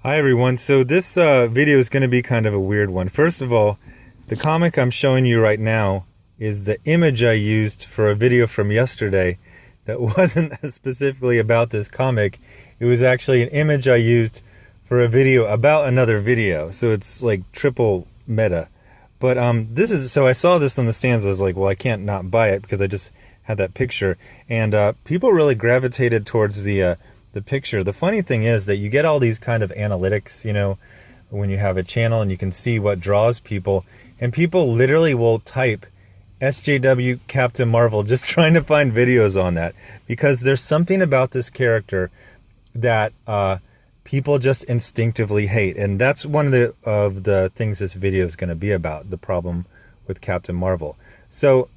Hi everyone, so this video is going to be kind of a weird one. First of all, the comic I'm showing you right now is the image I used for a video from yesterday that wasn't specifically about this comic. It was actually an image I used for a video about another video, so it's like triple meta. But so I saw this on the stands. I was like, well, I can't not buy it because I just had that picture, and people really gravitated towards the picture. The funny thing is that you get all these kind of analytics, when you have a channel and you can see what draws people, and people literally will type SJW Captain Marvel just trying to find videos on that, because there's something about this character that people just instinctively hate, and that's one of the things this video is going to be about, the problem with Captain Marvel. So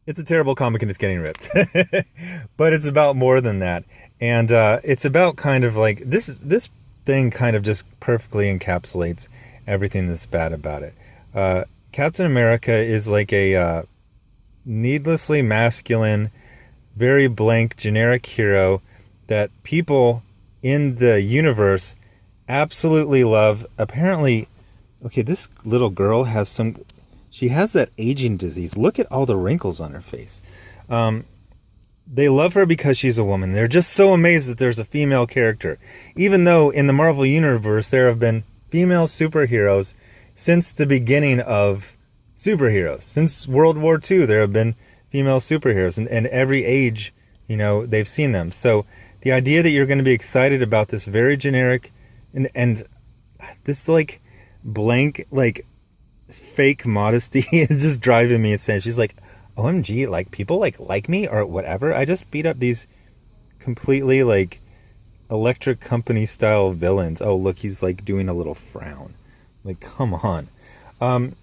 it's a terrible comic and it's getting ripped. But it's about more than that. And it's about kind of like this thing kind of just perfectly encapsulates everything that's bad about it. Captain America is like a needlessly masculine, very blank, generic hero that people in the universe absolutely love. Apparently, okay, this little girl has she has that aging disease. Look at all the wrinkles on her face. They love her because she's a woman. They're just so amazed that there's a female character. Even though in the Marvel Universe there have been female superheroes since the beginning of superheroes. Since World War II there have been female superheroes. And every age, they've seen them. So the idea that you're going to be excited about this very generic and this like blank, like fake modesty is just driving me insane. She's like, OMG, like people like me or whatever. I just beat up these completely like Electric Company style villains. Oh, look, he's like doing a little frown. Like, come on. But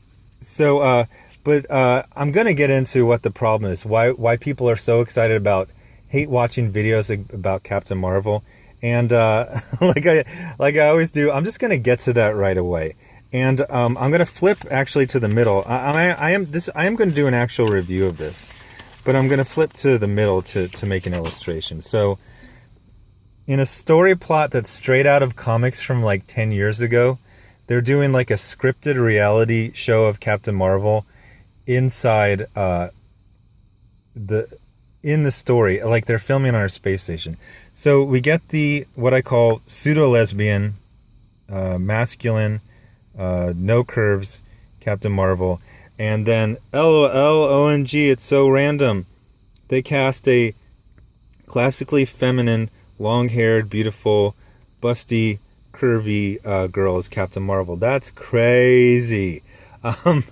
I'm gonna get into what the problem is. Why people are so excited about hate watching videos about Captain Marvel. And like I always do, I'm just gonna get to that right away. And I'm going to flip actually to the middle. I am going to do an actual review of this, but I'm going to flip to the middle to make an illustration. So in a story plot that's straight out of comics from like 10 years ago, they're doing like a scripted reality show of Captain Marvel inside in the story, like they're filming on our space station. So we get what I call pseudo-lesbian, masculine, no curves Captain Marvel, and then LOL, OMG, it's so random. They cast a classically feminine, long-haired, beautiful, busty, curvy girl as Captain Marvel. That's crazy. And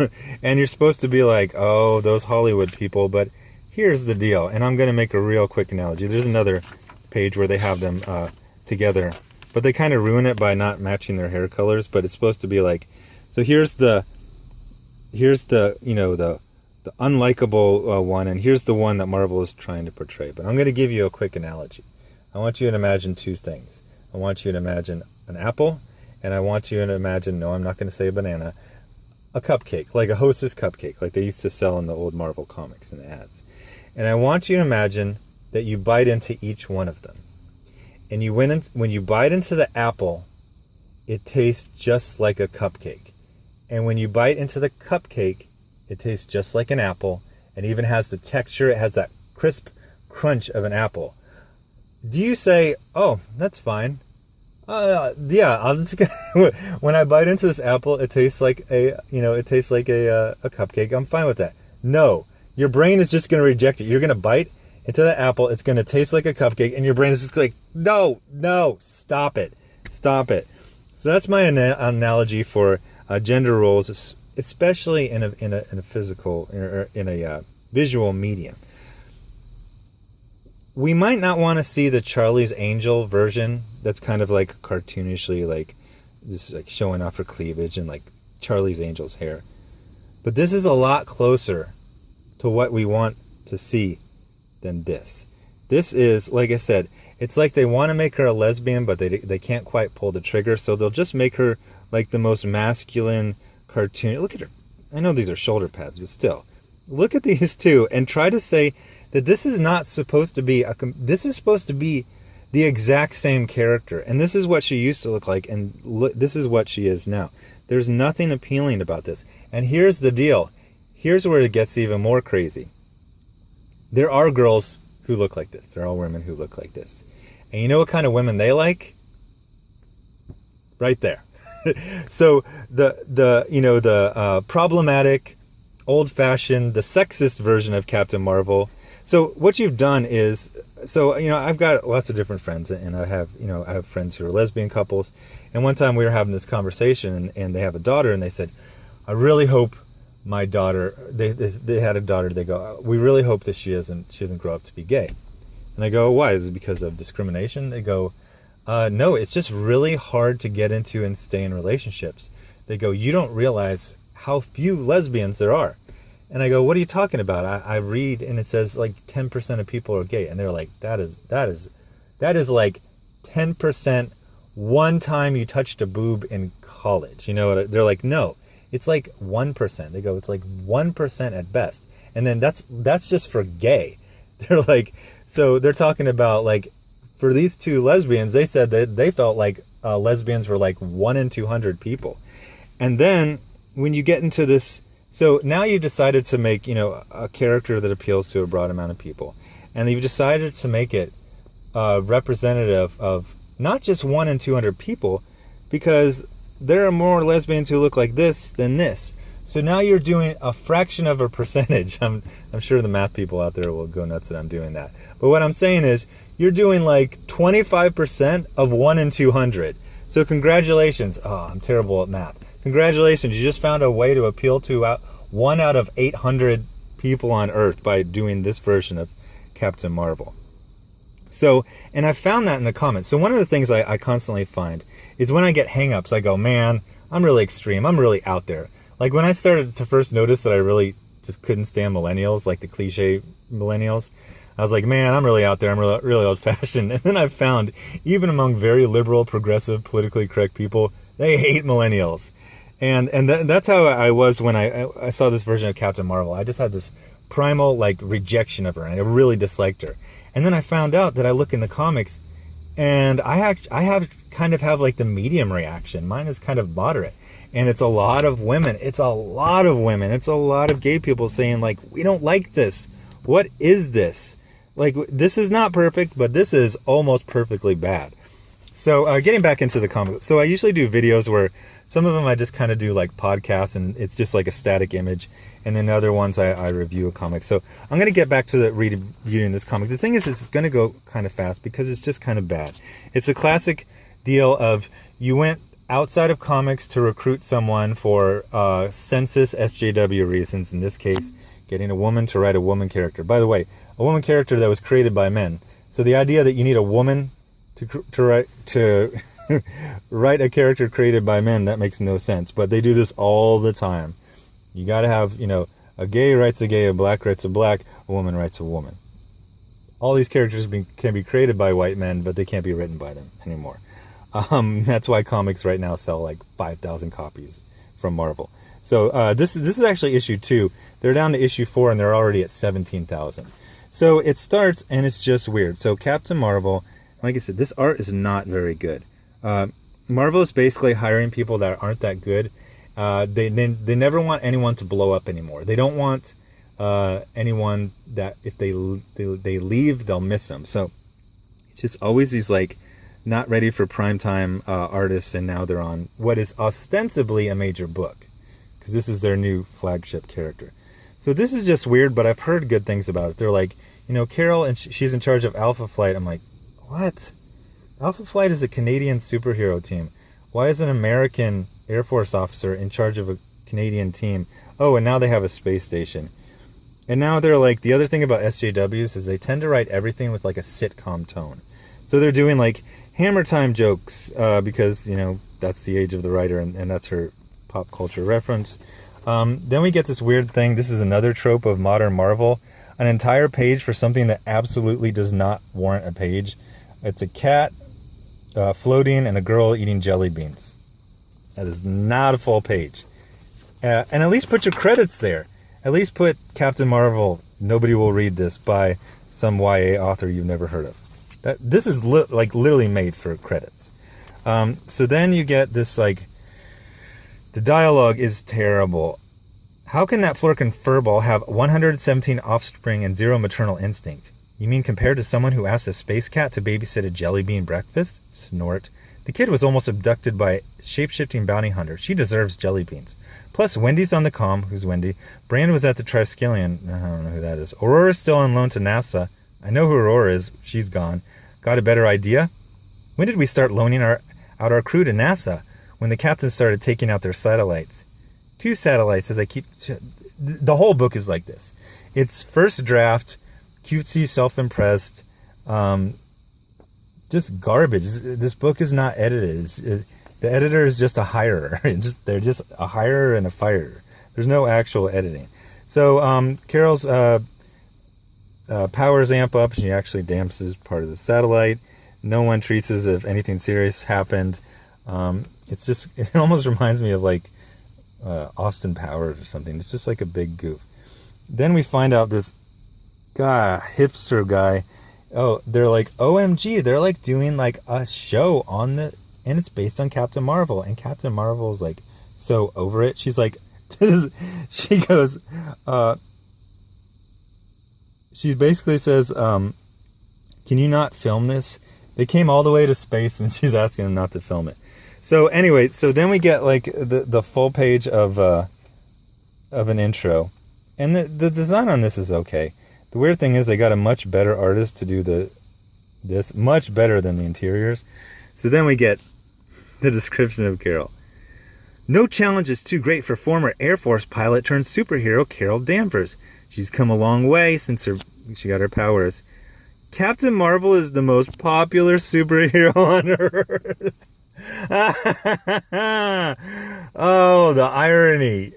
you're supposed to be like, oh, those Hollywood people, but here's the deal. And I'm going to make a real quick analogy. There's another page where they have them together, but they kind of ruin it by not matching their hair colors. But it's supposed to be like, so here's the the unlikable one, and here's the one that Marvel is trying to portray. But I'm going to give you a quick analogy. I want you to imagine two things. I want you to imagine an apple, and I want you to imagine, no, I'm not going to say a banana, a cupcake, like a Hostess cupcake, like they used to sell in the old Marvel comics and ads. And I want you to imagine that you bite into each one of them. And when you bite into the apple, it tastes just like a cupcake. And when you bite into the cupcake, it tastes just like an apple, and even has the texture. It has that crisp crunch of an apple. Do you say, oh, that's fine? Yeah, I'll just when I bite into this apple, it tastes like a cupcake. I'm fine with that. No, your brain is just going to reject it. You're going to bite into the apple. It's going to taste like a cupcake, and your brain is just like, no, stop it. So that's my analogy for gender roles, especially in a physical or in a visual medium. We might not want to see the Charlie's Angel version that's kind of like cartoonishly, like just like showing off her cleavage and like Charlie's Angel's hair. But this is a lot closer to what we want to see than this. This is, like I said, it's like they want to make her a lesbian, but they can't quite pull the trigger, so they'll just make her like the most masculine cartoon. Look at her. I know these are shoulder pads, but still. Look at these two and try to say that this is not supposed to be this is supposed to be the exact same character. And this is what she used to look like, and this is what she is now. There's nothing appealing about this. And here's the deal. Here's where it gets even more crazy. There are girls who look like this. There are women who look like this. And you know what kind of women they like? Right there. So the problematic, old-fashioned, the sexist version of Captain Marvel. So what you've done is, I've got lots of different friends, and I have friends who are lesbian couples. And one time we were having this conversation, and they have a daughter, and they said, I really hope my daughter, they had a daughter, they go, we really hope that she doesn't grow up to be gay. And I go, why? Is it because of discrimination? They go, no, it's just really hard to get into and stay in relationships. They go, you don't realize how few lesbians there are. And I go, what are you talking about? I read, and it says like 10% of people are gay. And they're like, that is like 10% one time you touched a boob in college. You know, they're like, no, it's like 1%. They go, it's like 1% at best. And then that's just for gay. They're like, so they're talking about, like, for these two lesbians, they said that they felt like lesbians were like 1 in 200 people. And then when you get into this, so now you've decided to make, a character that appeals to a broad amount of people. And you've decided to make it representative of not just 1 in 200 people, because there are more lesbians who look like this than this. So now you're doing a fraction of a percentage. I'm sure the math people out there will go nuts that I'm doing that. But what I'm saying is, you're doing like 25% of 1 in 200. So congratulations. Oh, I'm terrible at math. Congratulations. You just found a way to appeal to 1 out of 800 people on Earth by doing this version of Captain Marvel. So, and I found that in the comments. So one of the things I constantly find is when I get hangups, I go, man, I'm really extreme. I'm really out there. Like when I started to first notice that I really just couldn't stand millennials, like the cliche millennials, I was like, man, I'm really out there. I'm really old-fashioned. And then I found, even among very liberal, progressive, politically correct people, they hate millennials. And that's how I was when I saw this version of Captain Marvel. I just had this primal, like, rejection of her, and I really disliked her. And then I found out that I look in the comics, and I kind of have like the medium reaction. Mine is kind of moderate. And it's a lot of women. It's a lot of gay people saying, like, we don't like this. What is this? Like, this is not perfect, but this is almost perfectly bad. So getting back into the comic. So I usually do videos where some of them I just kind of do like podcasts, and it's just like a static image. And then other ones I review a comic. So I'm going to get back to the reviewing this comic. The thing is, it's going to go kind of fast because it's just kind of bad. It's a classic deal of you went outside of comics to recruit someone for census SJW reasons. In this case, getting a woman to write a woman character. By the way, a woman character that was created by men. So the idea that you need a woman to write a character created by men, that makes no sense. But they do this all the time. You got to have, a gay writes a gay, a black writes a black, a woman writes a woman. All these characters can be created by white men, but they can't be written by them anymore. That's why comics right now sell like 5,000 copies from Marvel. So this is actually issue 2. They're down to issue 4, and they're already at 17,000. So it starts, and it's just weird. So Captain Marvel, like I said, this art is not very good. Marvel is basically hiring people that aren't that good. They never want anyone to blow up anymore. They don't want anyone that if they leave, they'll miss them. So it's just always these like not ready for primetime artists, and now they're on what is ostensibly a major book, because this is their new flagship character. So this is just weird, but I've heard good things about it. They're like, Carol, and she's in charge of Alpha Flight. I'm like, what? Alpha Flight is a Canadian superhero team. Why is an American Air Force officer in charge of a Canadian team? Oh, and now they have a space station. And now they're like, the other thing about SJWs is they tend to write everything with like a sitcom tone. So they're doing like Hammer Time jokes because, that's the age of the writer, and that's her pop culture reference. Then we get this weird thing. This is another trope of modern Marvel. An entire page for something that absolutely does not warrant a page. It's a cat floating and a girl eating jelly beans. That is not a full page. And at least put your credits there. At least put Captain Marvel, nobody will read this, by some YA author you've never heard of. This is like literally made for credits. So then you get this, like, the dialogue is terrible. How can that Flurkin furball have 117 offspring and 0 maternal instinct? You mean compared to someone who asked a space cat to babysit a jelly bean breakfast? Snort. The kid was almost abducted by a shape-shifting bounty hunter. She deserves jelly beans. Plus, Wendy's on the comm. Who's Wendy? Brand was at the Triskelion. I don't know who that is. Aurora's still on loan to NASA. I know who Aurora is. She's gone. Got a better idea? When did we start loaning out our crew to NASA? When the captain started taking out their satellites. 2 satellites, as I keep... The whole book is like this. It's first draft, cutesy, self-impressed, just garbage. This book is not edited. The editor is just a hirer. They're just a hirer and a firer. There's no actual editing. So Carol's powers amp up. She actually damps part of the satellite. No one treats as if anything serious happened. It almost reminds me of like Austin Powers or something. It's just like a big goof. Then we find out this guy, hipster guy. Oh, they're like, OMG, they're like doing like a show and it's based on Captain Marvel. And Captain Marvel is like so over it. She's like, she goes, she basically says, can you not film this? They came all the way to space and she's asking them not to film it. So anyway, so then we get like the full page of an intro. And the design on this is okay. The weird thing is they got a much better artist to do this, much better than the interiors. So then we get the description of Carol. No challenge is too great for former Air Force pilot turned superhero Carol Danvers. She's come a long way since she got her powers. Captain Marvel is the most popular superhero on Earth. Oh, the irony.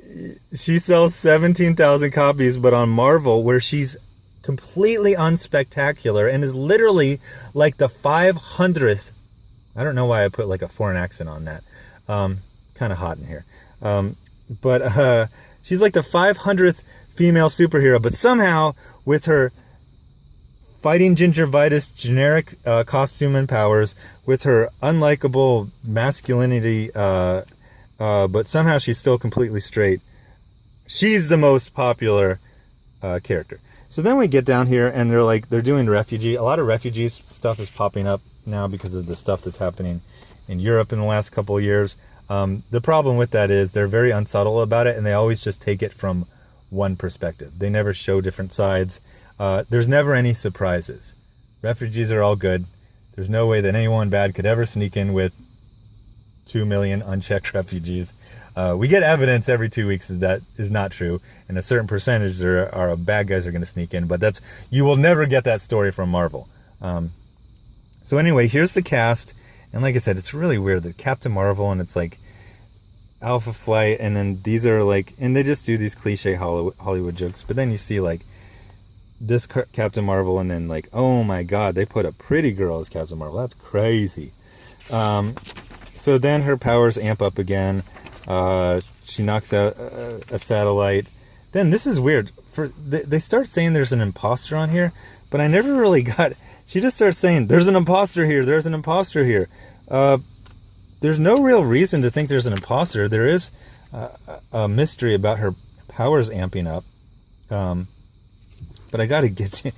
She sells 17,000 copies, but on Marvel, where she's completely unspectacular and is literally like the 500th. I don't know why I put like a foreign accent on that. Kind of hot in here. But she's like the 500th female superhero, but somehow with her fighting gingivitis generic costume and powers, with her unlikable masculinity, but somehow she's still completely straight. She's the most popular character. So then we get down here and they're doing refugee. A lot of refugees stuff is popping up now because of the stuff that's happening in Europe in the last couple of years. The problem with that is they're very unsubtle about it and they always just take it from one perspective. They never show different sides. There's never any surprises. Refugees are all good. There's no way that anyone bad could ever sneak in with 2 million unchecked refugees. We get evidence every 2 weeks that is not true, and a certain percentage there are bad guys are going to sneak in, but you will never get that story from Marvel. So anyway, here's the cast, and like I said, it's really weird. The Captain Marvel, and it's like Alpha Flight, and then these are like, and they just do these cliche Hollywood jokes, but then you see like this Captain Marvel, and then like, oh my god, they put a pretty girl as Captain Marvel. That's crazy. So then her powers amp up again. She knocks out a satellite. Then this is weird. They start saying there's an imposter on here, but I never really got. She just starts saying there's an imposter here. There's an imposter here. There's no real reason to think there's an imposter. There is a mystery about her powers amping up. But I gotta get you.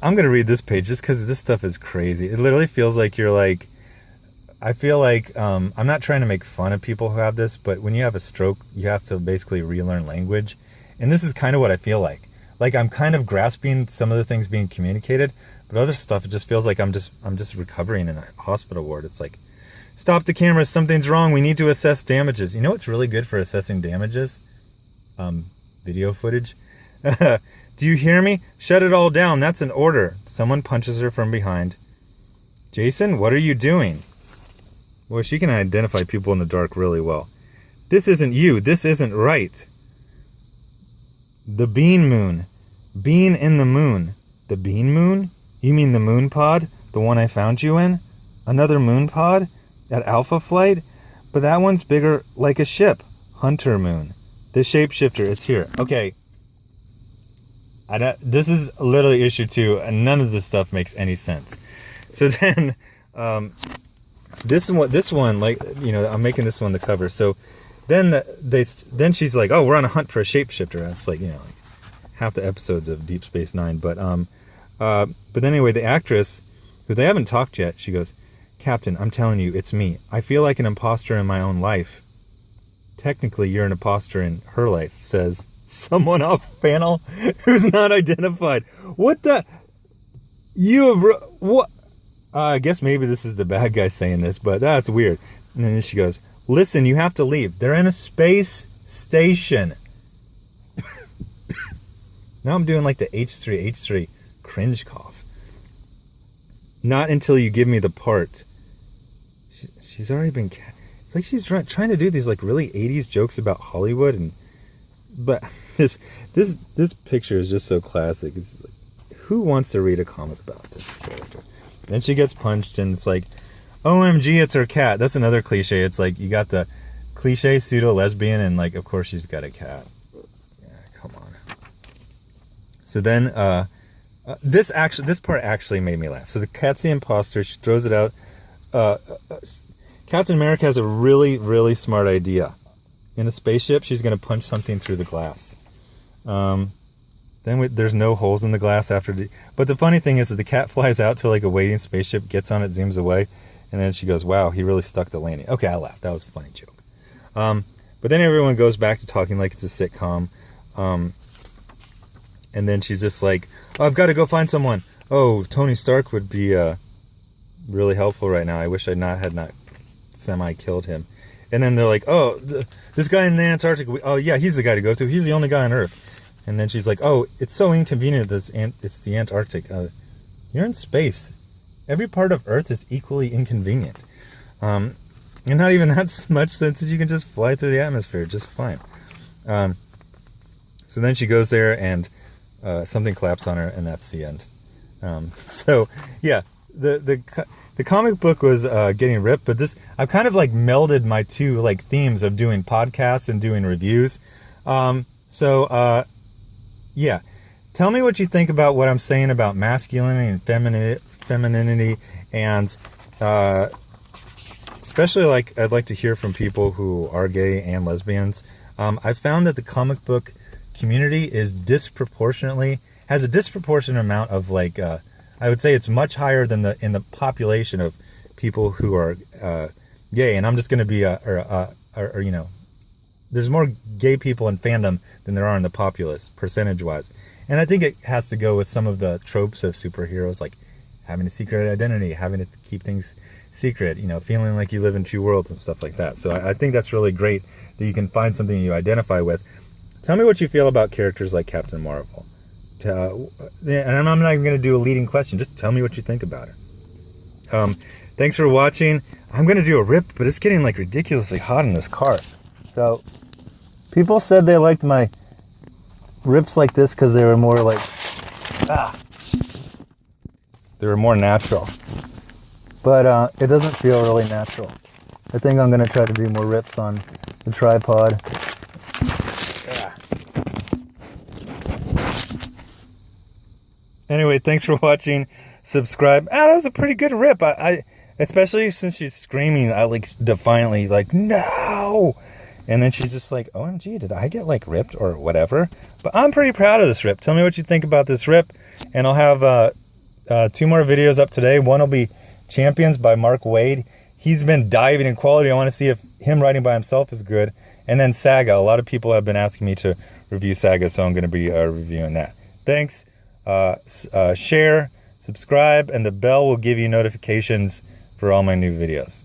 I'm gonna read this page just because this stuff is crazy. It literally feels like you're like. I feel like I'm not trying to make fun of people who have this, but when you have a stroke, you have to basically relearn language, and this is kind of what I feel like. Like I'm kind of grasping some of the things being communicated, but other stuff it just feels like I'm just recovering in a hospital ward. It's like, stop the cameras, something's wrong. We need to assess damages. You know what's really good for assessing damages? Video footage. Do you hear me? Shut it all down. That's an order. Someone punches her from behind. Jason, what are you doing? Well, she can identify people in the dark really well. This isn't you. This isn't right. The Bean Moon. Bean in the moon. The Bean Moon? You mean the moon pod? The one I found you in? Another moon pod? At Alpha Flight? But that one's bigger, like a ship. Hunter Moon. The shapeshifter. It's here. Okay. This is literally issue 2, and none of this stuff makes any sense. So then, this one, like, you know, I'm making this one the cover. So then then she's like, oh, we're on a hunt for a shapeshifter. That's like, you know, like half the episodes of Deep Space Nine. But then anyway, the actress, who they haven't talked yet, she goes, Captain, I'm telling you, it's me. I feel like an imposter in my own life. Technically, you're an imposter in her life, says someone off panel who's not identified. What the? What? I guess maybe this is the bad guy saying this, but that's weird. And then she goes, listen, you have to leave. They're in a space station. Now I'm doing like the H3 cringe cough. Not until you give me the part. She's already been... It's like she's trying to do these like really 80s jokes about Hollywood, but this picture is just so classic. It's like, who wants to read a comic about this character? Then she gets punched, and it's like, OMG, it's her cat. That's another cliche. It's like you got the cliche pseudo-lesbian, and like, of course, she's got a cat. Yeah, come on. So then, this part actually made me laugh. So the cat's the imposter. She throws it out. Captain America has a really, really smart idea. In a spaceship, she's going to punch something through the glass. There's no holes in the glass after. But the funny thing is that the cat flies out to like a waiting spaceship, gets on it, zooms away, and then she goes, wow, he really stuck the landing. Okay, I laughed. That was a funny joke. But then everyone goes back to talking like it's a sitcom. And then she's just like, oh, I've got to go find someone. Oh, Tony Stark would be really helpful right now. I wish I had not semi-killed him. And then they're like, oh, this guy in the Antarctic, oh yeah, he's the guy to go to. He's the only guy on Earth. And then she's like, oh, it's so inconvenient, it's the Antarctic. You're in space. Every part of Earth is equally inconvenient. And not even that much, since you can just fly through the atmosphere just fine. So then she goes there, and something claps on her, and that's the end. So yeah, the comic book was getting ripped, but I've kind of like melded my two like themes of doing podcasts and doing reviews. Yeah, tell me what you think about what I'm saying about masculinity and femininity, and especially like I'd like to hear from people who are gay and lesbians. I found that the comic book community has a disproportionate amount of like. I would say it's much higher than in the population of people who are gay, and I'm just going to be you know, there's more gay people in fandom than there are in the populace, percentage-wise. And I think it has to go with some of the tropes of superheroes, like having a secret identity, having to keep things secret, you know, feeling like you live in two worlds and stuff like that. So I think that's really great that you can find something you identify with. Tell me what you feel about characters like Captain Marvel. And I'm not even going to do a leading question. Just tell me what you think about it. Thanks for watching. I'm going to do a rip, but it's getting like ridiculously hot in this car. So people said they liked my rips like this because they were more like, they were more natural. But it doesn't feel really natural. I think I'm going to try to do more rips on the tripod. Anyway, thanks for watching. Subscribe. That was a pretty good rip. I especially since she's screaming, I like defiantly like, no! And then she's just like, OMG, did I get like ripped or whatever? But I'm pretty proud of this rip. Tell me what you think about this rip. And I'll have 2 more videos up today. One will be Champions by Mark Waid. He's been diving in quality. I want to see if him writing by himself is good. And then Saga. A lot of people have been asking me to review Saga, so I'm going to be reviewing that. Thanks. Share, subscribe, and the bell will give you notifications for all my new videos.